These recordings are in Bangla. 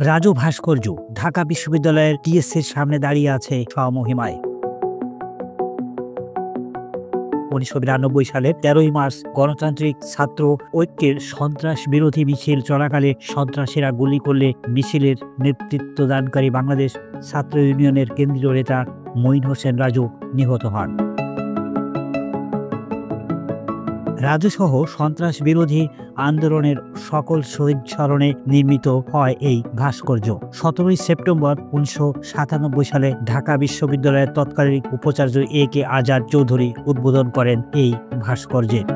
রাজু ভাস্কর্য ঢাকা বিশ্ববিদ্যালয়ের টিএসসির সামনে দাঁড়িয়ে আছে স্বমহিমায়। 1992 সালের 13ই মার্চ গণতান্ত্রিক ছাত্র ঐক্যের সন্ত্রাস বিরোধী মিছিল চলাকালে সন্ত্রাসীরা গুলি করলে মিছিলের নেতৃত্বদানকারী বাংলাদেশ ছাত্র ইউনিয়নের কেন্দ্রীয় নেতা মঈন হোসেন রাজু নিহত হন। রাজুসহ সন্ত্রাস বিরোধী আন্দোলনের সকল শহীদ স্মরণে নির্মিত হয় এই ভাস্কর্য। 17ই সেপ্টেম্বর 1997 সালে ঢাকা বিশ্ববিদ্যালয়ের তৎকালীন উপাচার্য A.K. আজাদ চৌধুরী উদ্বোধন করেন এই ভাস্কর্যের।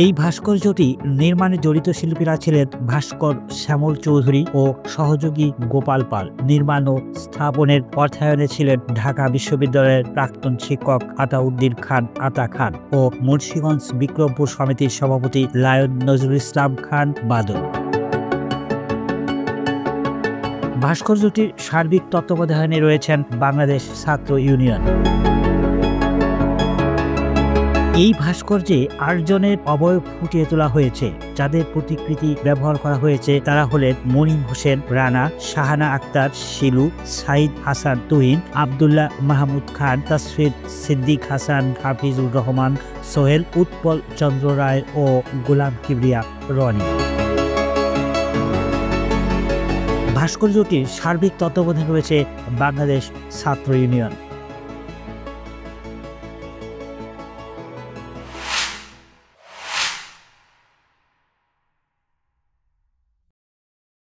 এই ভাস্কর্যটি নির্মাণে জড়িত শিল্পীরা ছিলেন ভাস্কর শ্যামল চৌধুরী ও সহযোগী গোপাল পাল। নির্মাণ ও স্থাপনের অর্থায়নে ছিলেন ঢাকা বিশ্ববিদ্যালয়ের প্রাক্তন শিক্ষক আতাউদ্দিন খান আতা খান ও মুন্সিগঞ্জ বিক্রমপুর সমিতির সভাপতি লায়ন নজরুল ইসলাম খান বাদল। ভাস্কর্যটির সার্বিক তত্ত্বাবধানে রয়েছেন বাংলাদেশ ছাত্র ইউনিয়ন। এই ভাস্কর্যে 8 জনের অবয়ব ফুটিয়ে তোলা হয়েছে, যাদের প্রতিকৃতি ব্যবহার করা হয়েছে। তারা হলেন মনিম হোসেন রানা, শাহানা আক্তার শিলু, সাইদ হাসান তুহিন, আবদুল্লাহ মাহমুদ খান, তাসফির সিদ্দিক হাসান, হাফিজুর রহমান সোহেল, উৎপল চন্দ্র রায় ও গোলাম কিবরিয়া রনি। ভাস্কর্যটির সার্বিক তত্ত্বাবধানে রয়েছে বাংলাদেশ ছাত্র ইউনিয়ন।